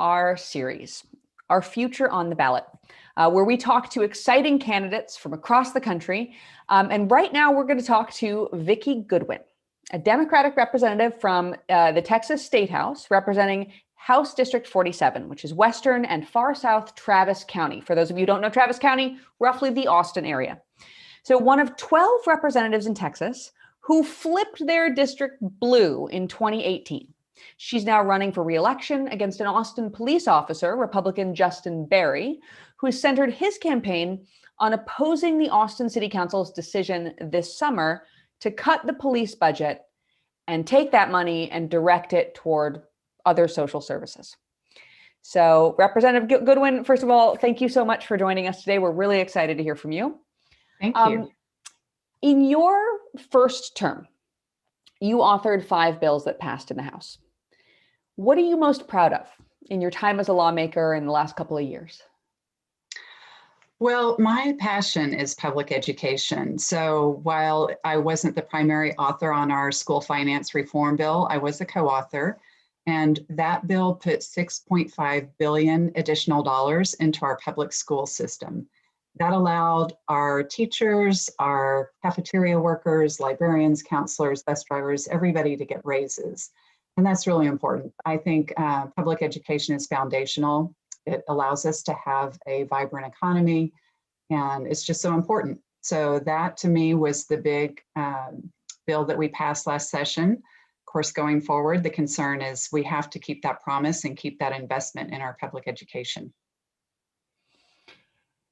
our series, Our Future on the Ballot, where we talk to exciting candidates from across the country. And right now we're going to talk to Vikki Goodwin, a Democratic representative from the Texas State House, representing House District 47, which is Western and far south Travis County. For those of you who don't know Travis County, roughly the Austin area. So one of 12 representatives in Texas who flipped their district blue in 2018. She's now running for re-election against an Austin police officer, Republican Justin Berry, who has centered his campaign on opposing the Austin City Council's decision this summer to cut the police budget and take that money and direct it toward other social services. So Representative Goodwin, first of all, thank you so much for joining us today. We're really excited to hear from you. Thank you. In your first term, you authored 5 bills that passed in the House. What are you most proud of in your time as a lawmaker in the last couple of years? Well, my passion is public education. So while I wasn't the primary author on our school finance reform bill, I was a co-author. And that bill put $6.5 billion additional dollars into our public school system. That allowed our teachers, our cafeteria workers, librarians, counselors, bus drivers, everybody to get raises. And that's really important. I think public education is foundational. It allows us to have a vibrant economy, and it's just so important. So that to me was the big bill that we passed last session. Of course, going forward, the concern is we have to keep that promise and keep that investment in our public education.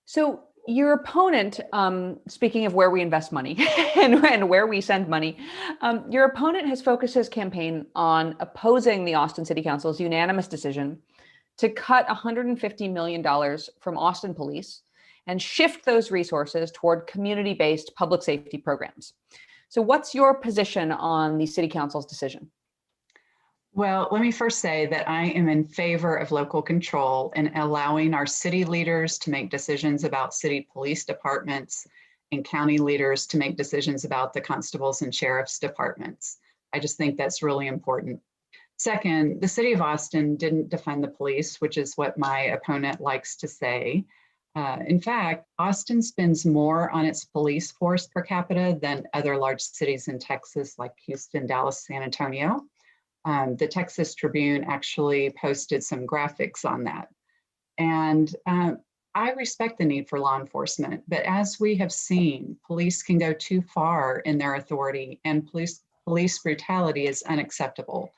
So your opponent, speaking of where we invest money and where we send money, your opponent has focused his campaign on opposing the Austin City Council's unanimous decision to cut $150 million from Austin Police and shift those resources toward community-based public safety programs. So what's your position on the City Council's decision? Well, let me first say that I am in favor of local control and allowing our city leaders to make decisions about city police departments and county leaders to make decisions about the constables and sheriff's departments. I just think that's really important. Second, the city of Austin didn't defund the police, which is what my opponent likes to say. In fact, Austin spends more on its police force per capita than other large cities in Texas like Houston, Dallas, San Antonio. The Texas Tribune actually posted some graphics on that. And I respect the need for law enforcement, but as we have seen, police can go too far in their authority, and police brutality is unacceptable.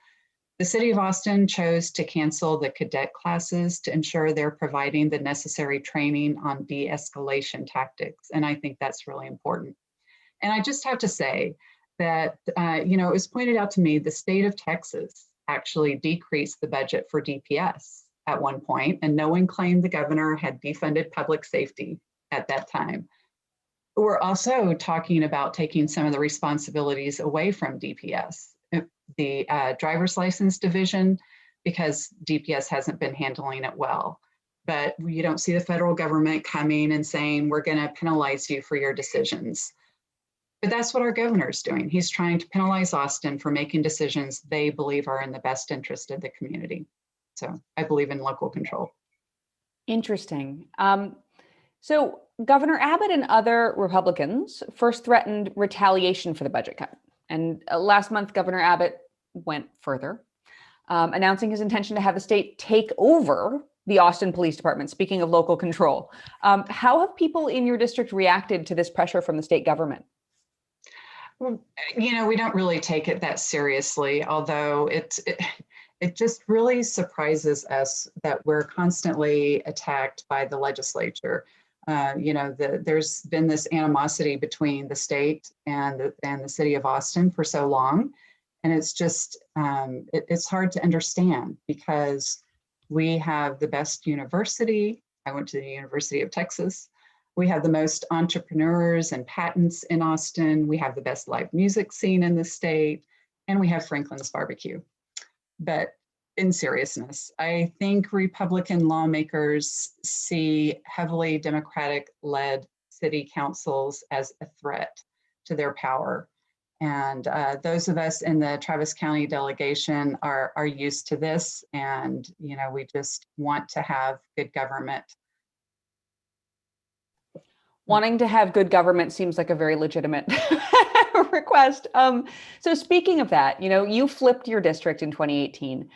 The city of Austin chose to cancel the cadet classes to ensure they're providing the necessary training on de-escalation tactics, and I think that's really important. And I just have to say, that, it was pointed out to me, the state of Texas actually decreased the budget for DPS at one point, and no one claimed the governor had defunded public safety at that time. We're also talking about taking some of the responsibilities away from DPS, the driver's license division, because DPS hasn't been handling it well. But you don't see the federal government coming and saying, we're going to penalize you for your decisions. But that's what our governor is doing. He's trying to penalize Austin for making decisions they believe are in the best interest of the community. So I believe in local control. Interesting. So Governor Abbott and other Republicans first threatened retaliation for the budget cut. And last month, Governor Abbott went further, announcing his intention to have the state take over the Austin Police Department, speaking of local control. How have people in your district reacted to this pressure from the state government? Well, we don't really take it that seriously, although it just really surprises us that we're constantly attacked by the legislature. There's been this animosity between the state and the city of Austin for so long, and it's just it's hard to understand because we have the best university. I went to the University of Texas. We have the most entrepreneurs and patents in Austin. We have the best live music scene in the state, and we have Franklin's barbecue. But in seriousness, I think Republican lawmakers see heavily Democratic-led city councils as a threat to their power. And those of us in the Travis County delegation are used to this. And, you know, we just want to have good government. Wanting to have good government seems like a very legitimate request. So speaking of that, you know, you flipped your district in 2018.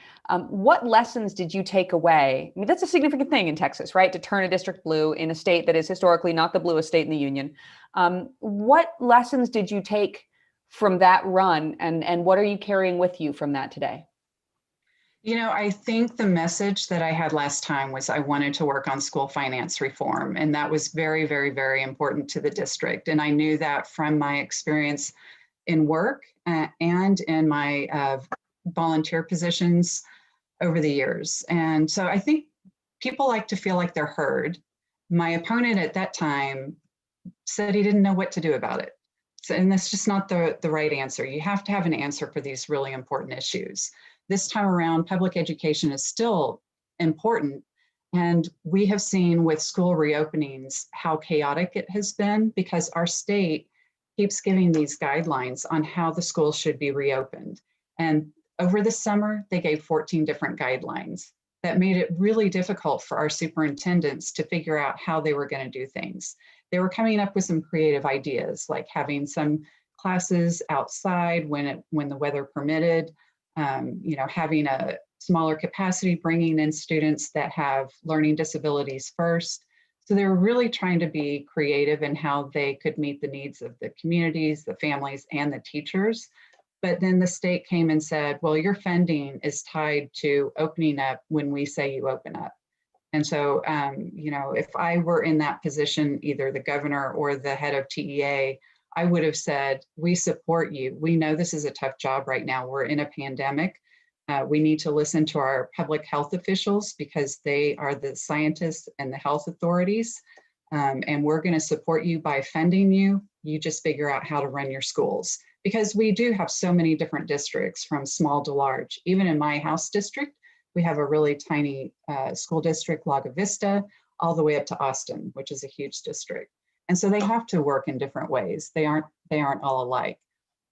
What lessons did you take away? I mean, that's a significant thing in Texas, right? To turn a district blue in a state that is historically not the bluest state in the union. What lessons did you take from that run, and what are you carrying with you from that today? You know, I think the message that I had last time was I wanted to work on school finance reform, and that was very, very, very important to the district. And I knew that from my experience in work and in my volunteer positions over the years. And so I think people like to feel like they're heard. My opponent at that time said he didn't know what to do about it. So, and that's just not the right answer. You have to have an answer for these really important issues. This time around, public education is still important. And we have seen with school reopenings how chaotic it has been because our state keeps giving these guidelines on how the schools should be reopened. And over the summer, they gave 14 different guidelines that made it really difficult for our superintendents to figure out how they were going to do things. They were coming up with some creative ideas, like having some classes outside when the weather permitted, you know, having a smaller capacity, bringing in students that have learning disabilities first. So they were really trying to be creative in how they could meet the needs of the communities, the families, and the teachers. But then the state came and said, well, your funding is tied to opening up when we say you open up. And so, you know, if I were in that position, either the governor or the head of TEA, I would have said, we support you. We know this is a tough job right now. We're in a pandemic. We need to listen to our public health officials because they are the scientists and the health authorities. And we're going to support you by funding you. You just figure out how to run your schools. Because we do have so many different districts from small to large. Even in my house district, we have a really tiny school district, Lago Vista, all the way up to Austin, which is a huge district. And so they have to work in different ways. They aren't all alike.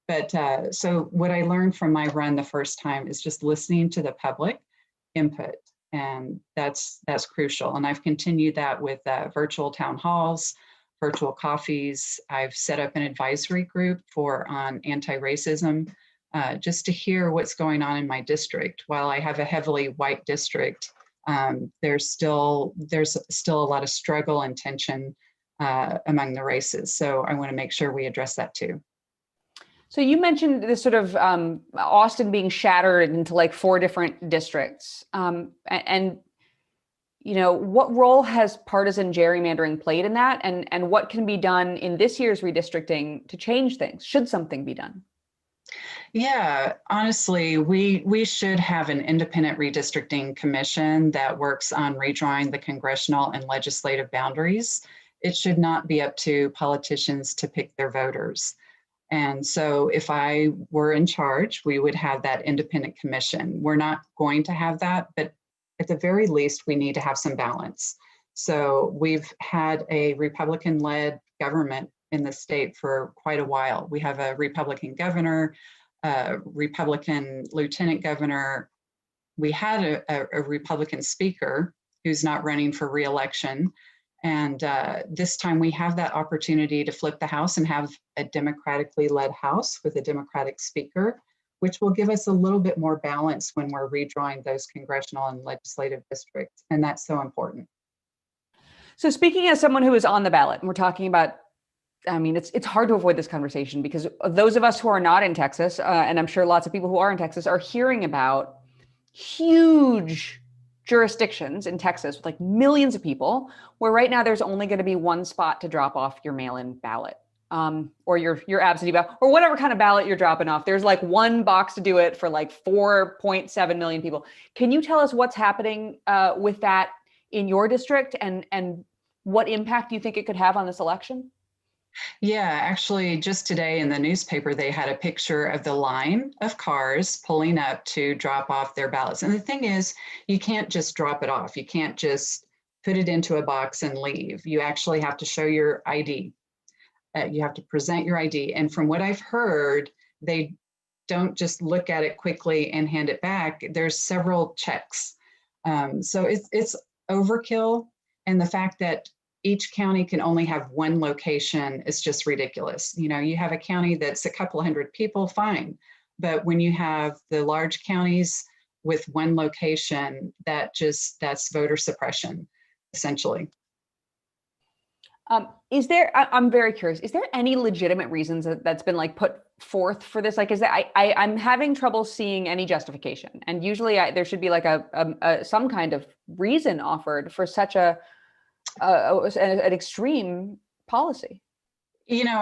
But so what I learned from my run the first time is just listening to the public input. And that's crucial. And I've continued that with virtual town halls, virtual coffees. I've set up an advisory group on anti-racism, just to hear what's going on in my district. While I have a heavily white district, there's still a lot of struggle and tension among the races. So I want to make sure we address that too. So you mentioned this sort of Austin being shattered into like 4 different districts. And you know, what role has partisan gerrymandering played in that? And what can be done in this year's redistricting to change things? Should something be done? Yeah, honestly, we should have an independent redistricting commission that works on redrawing the congressional and legislative boundaries. It should not be up to politicians to pick their voters. And so if I were in charge, we would have that independent commission. We're not going to have that, but at the very least, we need to have some balance. So we've had a Republican-led government in the state for quite a while. We have a Republican governor, a Republican lieutenant governor. We had a Republican speaker who's not running for re-election. And this time we have that opportunity to flip the House and have a democratically led House with a Democratic speaker, which will give us a little bit more balance when we're redrawing those congressional and legislative districts. And that's so important. So speaking as someone who is on the ballot, and we're talking about, I mean, it's hard to avoid this conversation because those of us who are not in Texas, and I'm sure lots of people who are in Texas are hearing about huge jurisdictions in Texas with like millions of people, where right now there's only going to be one spot to drop off your mail-in ballot, or your absentee ballot, or whatever kind of ballot you're dropping off. There's like one box to do it for like 4.7 million people. Can you tell us what's happening with that in your district, and what impact you think it could have on this election? Yeah, actually, just today in the newspaper, they had a picture of the line of cars pulling up to drop off their ballots. And the thing is, you can't just drop it off. You can't just put it into a box and leave. You actually have to show your ID. You have to present your ID. And from what I've heard, they don't just look at it quickly and hand it back. There's several checks. So it's overkill. And the fact that each county can only have one location is just ridiculous. You know, you have a county that's a couple hundred people, fine. But when you have the large counties with one location, that's voter suppression, essentially. I'm very curious, is there any legitimate reasons that's been like put forth for this? Like, is that I'm having trouble seeing any justification. And usually there should be like some kind of reason offered for such an extreme policy. You know,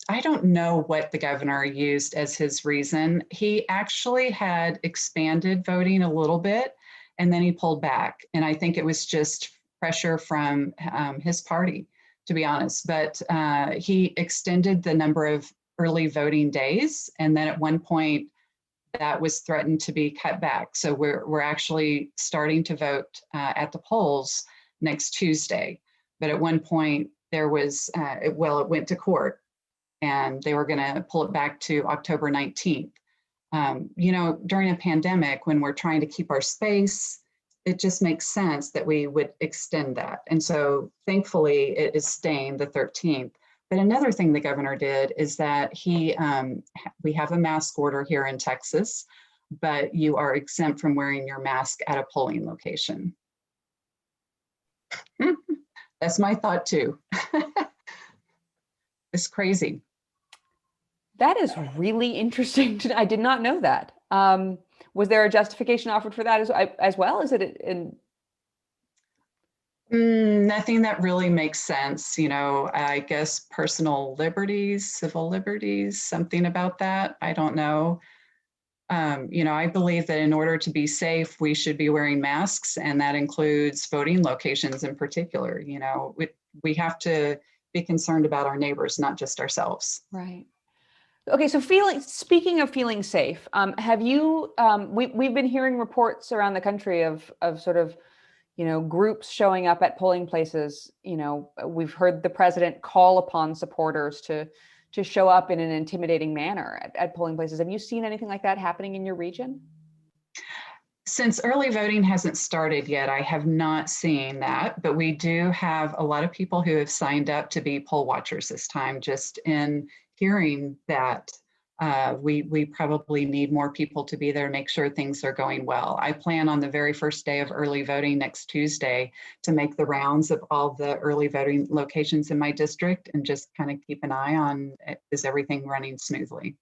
I don't know what the governor used as his reason. He actually had expanded voting a little bit, and then he pulled back. And I think it was just pressure from his party, to be honest. But he extended the number of early voting days, and then at one point that was threatened to be cut back. So we're actually starting to vote at the polls next Tuesday. But at one point there was, it went to court, and they were going to pull it back to October 19th. You know, during a pandemic, when we're trying to keep our space, it just makes sense that we would extend that. And so thankfully it is staying the 13th. But another thing the governor did is that we have a mask order here in Texas, but you are exempt from wearing your mask at a polling location. That's my thought too. It's crazy. That is really interesting. I did not know that. Was there a justification offered for that as well? Is it in? Nothing that really makes sense. You know, I guess personal liberties, civil liberties, something about that. I don't know. You know, I believe that in order to be safe, we should be wearing masks, and that includes voting locations in particular. You know, we have to be concerned about our neighbors, not just ourselves. Right. Okay, so speaking of feeling safe, have you? We've been hearing reports around the country of sort of, you know, groups showing up at polling places. You know, we've heard the president call upon supporters to show up in an intimidating manner at polling places. Have you seen anything like that happening in your region? Since early voting hasn't started yet, I have not seen that, but we do have a lot of people who have signed up to be poll watchers this time. Just in hearing that, we probably need more people to be there to make sure things are going well. I plan on the very first day of early voting next Tuesday to make the rounds of all the early voting locations in my district and just kind of keep an eye on, is everything running smoothly?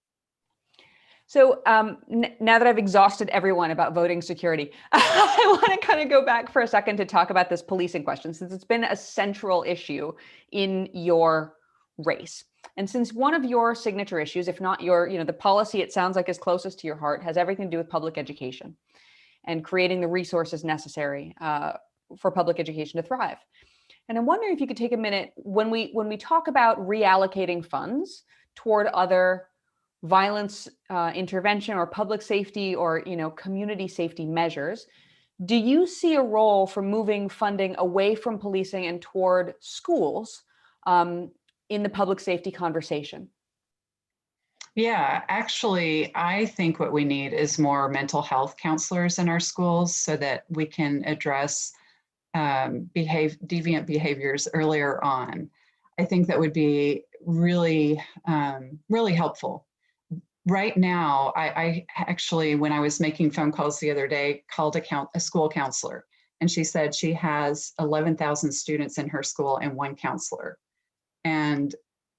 So now that I've exhausted everyone about voting security, I want to kind of go back for a second to talk about this policing question, since it's been a central issue in your race. And since one of your signature issues, if not your, you know, the policy it sounds like is closest to your heart, has everything to do with public education and creating the resources necessary for public education to thrive. And I'm wondering if you could take a minute when we talk about reallocating funds toward other violence intervention or public safety or, you know, community safety measures. Do you see a role for moving funding away from policing and toward schools in the public safety conversation? Yeah, actually, I think what we need is more mental health counselors in our schools so that we can address deviant behaviors earlier on. I think that would be really, really helpful. Right now, I actually, when I was making phone calls the other day, called a school counselor, and she said she has 11,000 students in her school and one counselor. And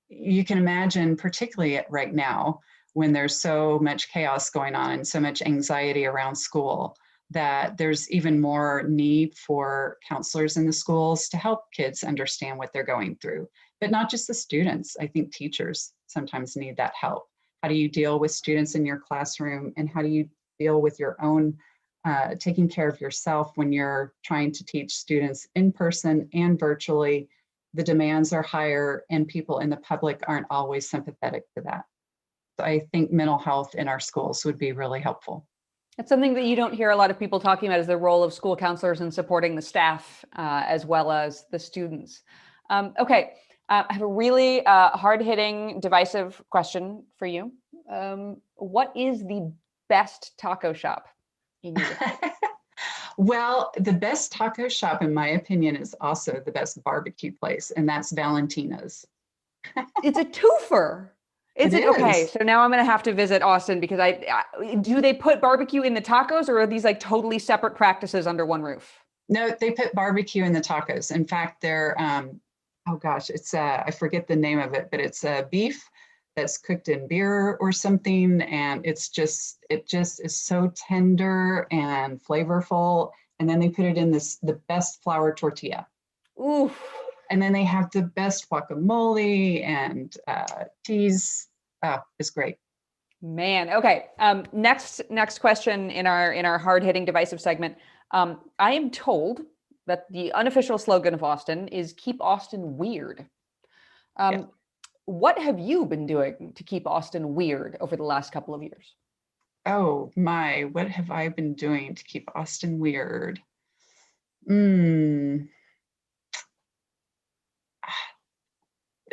you can imagine, particularly right now, when there's so much chaos going on and so much anxiety around school, that there's even more need for counselors in the schools to help kids understand what they're going through. But not just the students. I think teachers sometimes need that help. How do you deal with students in your classroom, and how do you deal with your own taking care of yourself when you're trying to teach students in person and virtually? The demands are higher, and people in the public aren't always sympathetic to that. So I think mental health in our schools would be really helpful. It's something that you don't hear a lot of people talking about, is the role of school counselors in supporting the staff as well as the students. Okay, I have a really hard-hitting, divisive question for you. What is the best taco shop in your district? Well, the best taco shop, in my opinion, is also the best barbecue place, and that's Valentina's. It's a twofer. It Okay. is. So now I'm going to have to visit Austin because do they put barbecue in the tacos, or are these like totally separate practices under one roof? No, they put barbecue in the tacos. In fact, they're oh gosh, it's I forget the name of it, but it's beef that's cooked in beer or something, and it just is so tender and flavorful. And then they put it in the best flour tortilla. Ooh, And then they have the best guacamole and cheese. Oh, it's great. man. Okay. Next question in our hard hitting divisive segment. I am told that the unofficial slogan of Austin is "Keep Austin Weird." Yeah. What have you been doing to keep Austin weird over the last couple of years? Oh my, what have I been doing to keep Austin weird? Mm.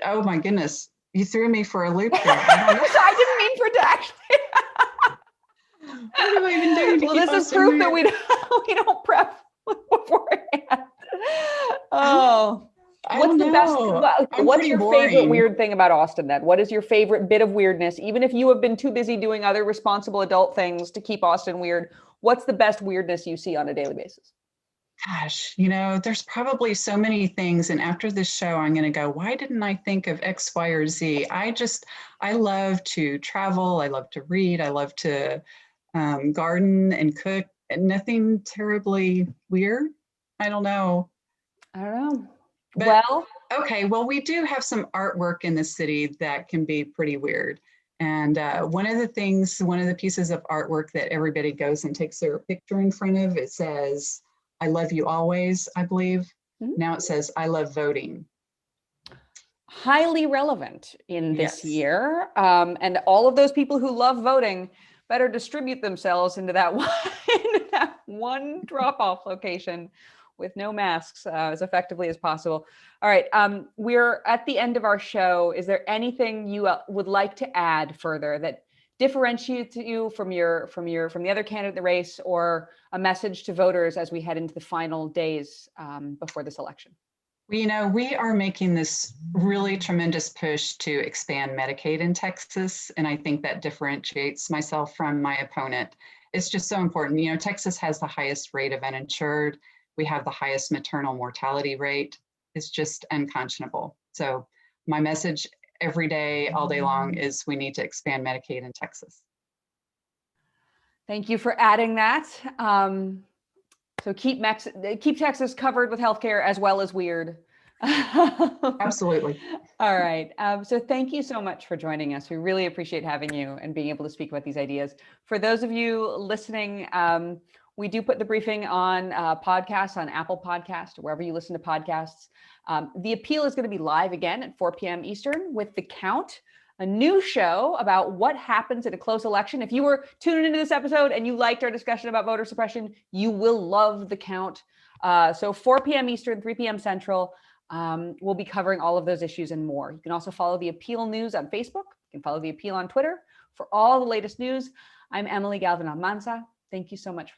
Oh my goodness, you threw me for a loop there. I don't know. I didn't mean for it to actually. What have I been doing to Well, keep this is Austin proof that weird? we don't prep beforehand. Oh, I what's don't the best? know. I'm What's pretty your favorite boring. weird thing about Austin then? What is your favorite bit of weirdness? Even if you have been too busy doing other responsible adult things to keep Austin weird, what's the best weirdness you see on a daily basis? Gosh, there's probably so many things. And after this show, I'm going to go, why didn't I think of X, Y, or Z? I love to travel. I love to read. I love to garden and cook. And nothing terribly weird. I don't know. I don't know. But Well, okay, well, we do have some artwork in the city that can be pretty weird. And one of the pieces of artwork that everybody goes and takes their picture in front of, it says, I love you always, I believe. Mhm. Now it says, I love voting. highly relevant in this Yes. year. And all of those people who love voting better distribute themselves into that one drop-off location with no masks as effectively as possible. All right, we're at the end of our show. Is there anything you would like to add further that differentiates you from the other candidate in the race, or a message to voters as we head into the final days before this election? Well, we are making this really tremendous push to expand Medicaid in Texas, and I think that differentiates myself from my opponent. It's just so important. Texas has the highest rate of uninsured. We have the highest maternal mortality rate. It's just unconscionable. So my message every day, all day long, is we need to expand Medicaid in Texas. Thank you for adding that. So keep Texas covered with healthcare as well as weird. Absolutely. All right. So thank you so much for joining us. We really appreciate having you and being able to speak about these ideas. For those of you listening, we do put the briefing on podcasts, on Apple Podcast, wherever you listen to podcasts. The appeal is going to be live again at 4 p.m. Eastern with The Count, a new show about what happens in a close election. If you were tuning into this episode and you liked our discussion about voter suppression, you will love The Count. So 4 p.m. Eastern, 3 p.m. Central. We'll be covering all of those issues and more. You can also follow The Appeal News on Facebook. You can follow The Appeal on Twitter for all the latest news. I'm Emily Galvan Almanza. Thank you so much for